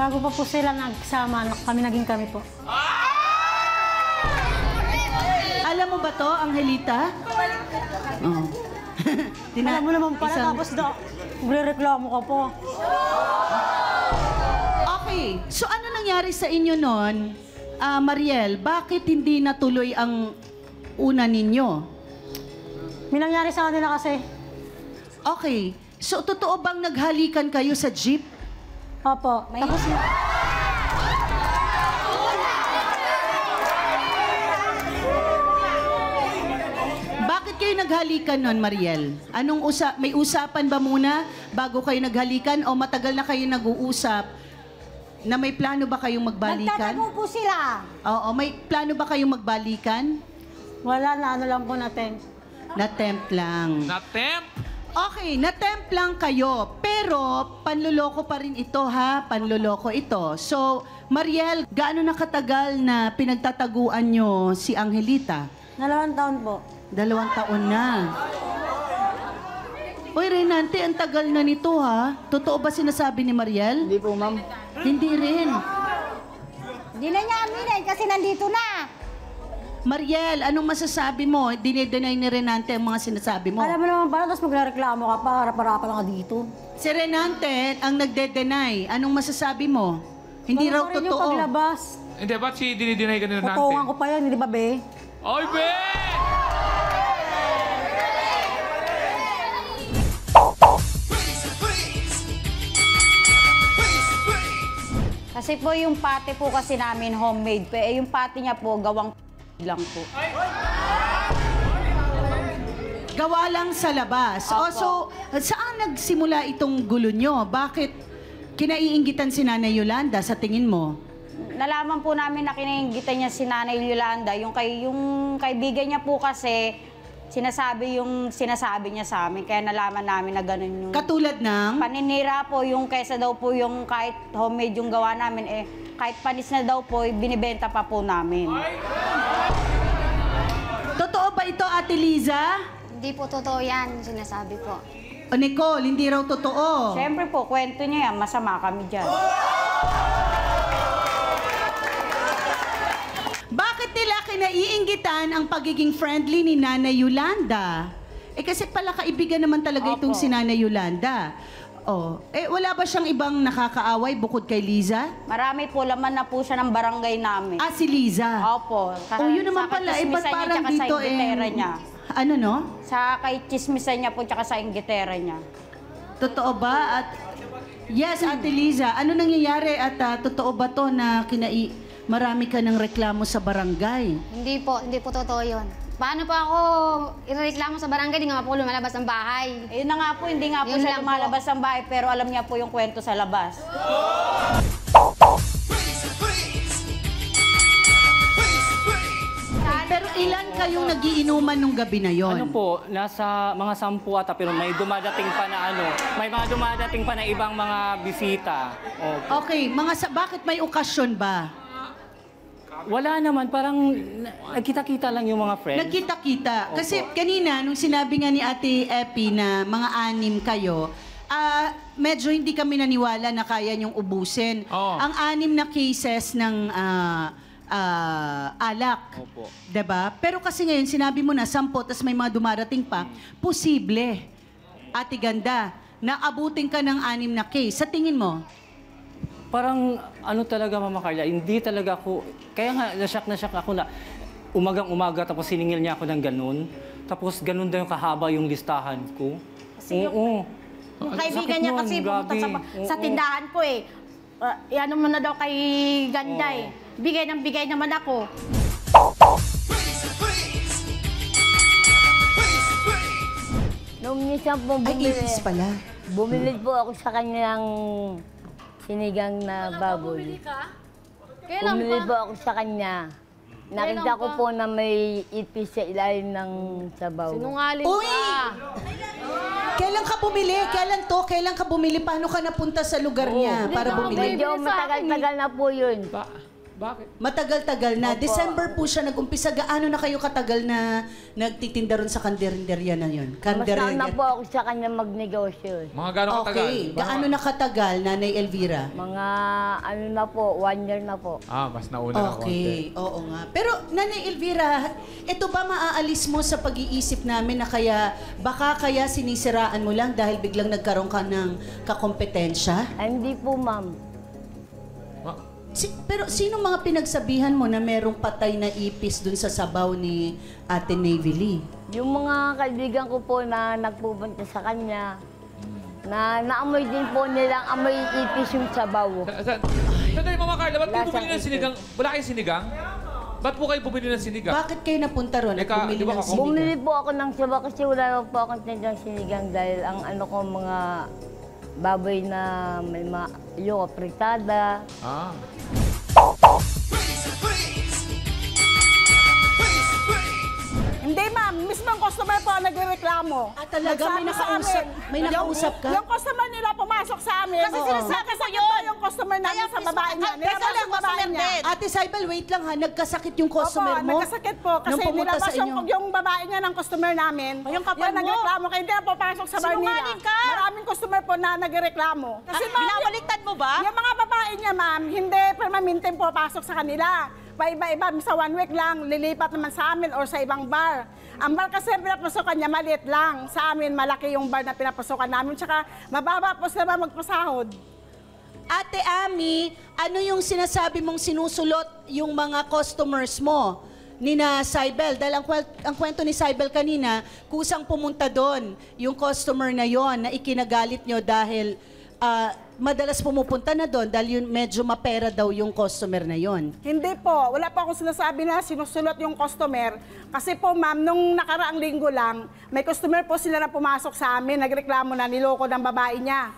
Bago pa po sila nagsama, kami po. Alam mo ba to, Angelita? Oo. Alam mo naman pala, tapos magre-reklamo ka po. Okay, so ano nangyari sa inyo noon, Mariel? Bakit hindi natuloy ang una ninyo? May nangyari sa kanila kasi. Okay, so totoo bang naghalikan kayo sa jeep? Opo. Tapos, Bakit kayo naghalikan noon, Mariel? May usapan ba muna bago kayo naghalikan o matagal na kayo nag-uusap na may plano ba kayong magbalikan? nagtatago po sila. Oo, may plano ba kayong magbalikan? Wala na, ano lang po natin. Na-tempt lang. Na-tempt? Okay, na-tempt lang kayo. Pero, panluloko pa rin ito, ha? Panluloko ito. So, Mariel, gaano na katagal na pinagtataguan nyo si Angelita? 2 taon po. 2 taon na. Uy, Renante, ang tagal na nito, ha? Totoo ba sinasabi ni Mariel? Hindi po, ma'am. Hindi rin. Hindi na niya aminin kasi nandito na. Mariel, anong masasabi mo? Dinideny ni Renante ang mga sinasabi mo. Alam mo naman pala, tapos magre-reklamo ka pa, harap-harapan lang ka dito. Si Renante ang nagde-deny. Anong masasabi mo? Hindi raw Rin yung totoo. paglabas. Hindi, ba't si dinideny ka nila Tutukan ko pa yan, hindi ba, be? Oy, be! Kasi po yung pate po kasi namin homemade po. Eh yung pate niya po gawang lang po. Gawa lang sa labas. Opo. So, saan nagsimula itong gulo nyo? Bakit kinaiinggitan si Nanay Yolanda sa tingin mo? Nalaman po namin na kinaingitan niya si Nanay Yolanda. Yung kaibigan niya po kasi sinasabi niya sa amin. Kaya nalaman namin na ganun yung Katulad ng? paninira po. Yung kaysa daw po yung kahit homemade yung gawa namin, eh kahit panis na daw po, binibenta pa po namin. Totoo ba ito, Ate Liza? Hindi po totoo yan, sinasabi po. O Nicole, hindi raw totoo. Siyempre po, kwento niya yan. Masama kami dyan. Bakit nila kinaiinggitan ang pagiging friendly ni Nanay Yolanda? Eh kasi pala kaibigan naman talaga itong si Nanay Yolanda. Oh, wala ba siyang ibang nakakaaway bukod kay Liza? Marami po, laman na po siya ng barangay namin. Ah, si Liza. Opo. Oh, yun naman pala. Ba't parang dito sa inggitera niya. Ano no? Sa kay chismisan niya po, tsaka sa inggitera niya. Totoo ba? At yes, Ate Liza, ano nangyayari at totoo ba to na marami ka ng reklamo sa barangay? Hindi po totoo yun. Paano po ako ireklamo sa barangay? Di nga po lumalabas ng bahay. Ayun na nga po, hindi nga po Yun siya lang lumalabas ng bahay, pero alam niya po yung kwento sa labas. Pero ilan kayong nagiinuman nung gabi na yon? Ano po, nasa mga 10 ata, pero may dumadating pa na may mga dumadating pa na ibang mga bisita. Opo. Okay, bakit may okasyon ba? Wala naman, parang nagkita-kita lang yung mga friends. Nagkita-kita. Kasi kanina, nung sinabi nga ni Ate Epi na mga 6 kayo, medyo hindi kami naniwala na kaya niyong ubusin. Oo. Ang 6 na cases ng alak. Opo. Diba? Pero kasi ngayon, sinabi mo na 10, tapos may mga dumarating pa, posible, Ate Ganda, na abutin ka ng 6 na case. Sa tingin mo? Parang ano talaga, Mama Carla, hindi talaga ako, kaya nga na shock ako na umagang-umaga tapos siningil niya ako ng ganun. Tapos ganun daw yung kahaba yung listahan ko. Oo. Yung kaibigan niya kasi pumunta sa Oo. tindahan ko eh. Ano mo na daw kay Ganda eh. Bigay ng bigay naman ako. Nung minsan po Ay, bumili, itis pala. bumili po ako sa kanyang sinigang na baboy. Kailan Bumili pa? po ako sa kanya. Nakita ko po na may ipis sa ilalim ng sabaw. Sinungaling Uy! ka. Kailan ka bumili? Kailan to? Kailan ka bumili? Paano ka napunta sa lugar niya para bumili? Medyo matagal-tagal na po yun. Bakit? Matagal-tagal na. December po siya nag-umpisa. Gaano na kayo katagal na nagtitinda ron sa kanderya na yun? Mas nauna po ako sa kanya magnegosyo. Mga gano'ng katagal? Okay. Gaano na katagal, Nanay Elvira? Mga ano na po, 1 year na po. Mas nauna na konti. Okay, oo nga. Pero Nanay Elvira, ito ba maaalis mo sa pag-iisip namin na baka kaya sinisiraan mo lang dahil biglang nagkaroon ka ng kakompetensya? Hindi po, ma'am. Pero sino mga pinagsabihan mo na merong patay na ipis dun sa sabaw ni Ate Navy Lee? Yung mga kaibigan ko po na nagpupunta sa kanya, na naamoy din po nilang amoy ipis yung sabaw. Sandali, Mama Carla, ba't kayo bumili ng Lasang sinigang? Wala kayong sinigang? Ba't po kayo bumili ng sinigang? Bakit kayo napunta ron at Eka, bumili di ba ng ako- sinigang? Bumili po ako ng sabaw kasi wala po akong tindang sinigang dahil ang ano ko mga baboy na may yung apritada. Hindi ma'am, mismong customer po ang nagreklamo. Talaga? May Nagsabi sa nakausap? amin. May nakausap ka? Yung customer nila pumasok sa amin. Kasi sinasabi ko yun. Yung customer namin sa babae niya. Kasi Nilabas lang yung babae customer niya. din. Ate Saibal, wait lang ha. Nagkasakit yung customer Opo, mo? nagkasakit po kasi Nung pumunta nilabas sa inyo? yung babae niya ng customer namin. Yung kapal Yan, mo. nagreklamo kayo. Hindi na papasok sa bar nila. Sinungaling ka. Maraming customer po na nagreklamo. Kasi ma'am, binabaliktad mo ba? yung mga babae niya ma'am, hindi permanente po pasok sa kanila. Paiba-iba, sa 1 week lang, lilipat naman sa amin or sa ibang bar. Ang bar kasi pinapasokan niya, maliit lang. Sa amin, malaki yung bar na pinapasokan namin. Tsaka mababa po sila magpasahod. Ate Ami, ano yung sinasabi mong sinusulot yung mga customers mo ni na Saibel? Dahil ang kwento ni Saibel kanina, kusang pumunta doon yung customer na yon na ikinagalit nyo dahil madalas pumupunta na doon dahil yun medyo mapera daw yung customer na yon. Hindi po. Wala po akong sinasabi na sinusulot yung customer. Kasi po ma'am, nung nakaraang linggo lang, may customer po sila na pumasok sa amin, nagreklamo na niloko ng babae niya.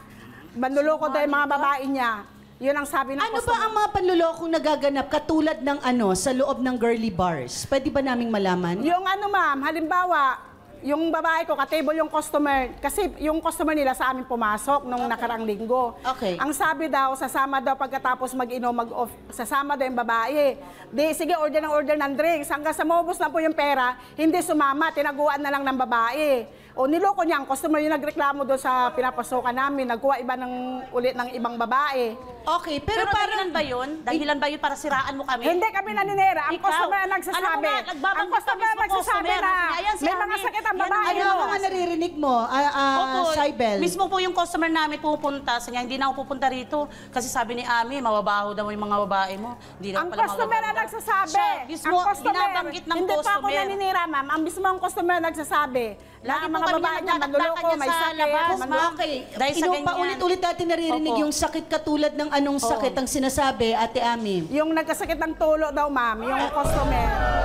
Manluloko daw yung mga babae niya. Yun ang sabi ng Ano customer. ba ang mga panlulokong nagaganap katulad ng sa loob ng girly bars? Pwede ba naming malaman? Yung ano ma'am, halimbawa, yung babae ko, katable yung customer. Kasi yung customer nila sa amin pumasok nung nakaraang linggo. Okay. Ang sabi daw, sasama daw pagkatapos mag-inom, sasama daw yung babae. Di, sige, order ng drinks. Hanggang sa maubos na po yung pera, hindi sumama, tinaguan na lang ng babae. O niloko niya, ang customer yung nagreklamo doon sa pinapasokan namin, nagkuha iba ulit ng ibang babae. Okay, pero dahilan ba yun? Dahilan ba yun para siraan mo kami? Hindi kami naninira. Ang Ikaw, customer ang nagsasabi. alam mo nga, nagbabanggit Ang customer ka mismo, ang nagsasabi customer. na Ayan, si may mga Ami. sakit ang Yan ang babae. ano ang mga naririnig mo, Saibel? Mismo po yung customer namin pupunta. Sa niya, hindi na ako pupunta rito. Kasi sabi ni Ami, mababaho daw yung mga babae mo. Hindi daw Ang pala customer ang mababaho. nagsasabi. Siya, mismo, Ang customer, binabanggit ng hindi customer. pa ako naninira, ma'am. Ang mismo ang customer nagsasabi. Na Lagi ang po mga kami babae niya, nagdadagdagan manluloko, niya may sa sakit. labas, ma'am. Okay. Dahil sa ganyan. Paulit-ulit natin naririnig Opo. yung sakit katulad ng anong sakit ang sinasabi, Ate Ami? Yung nagkasakit ng tulo daw, ma'am, yung customer.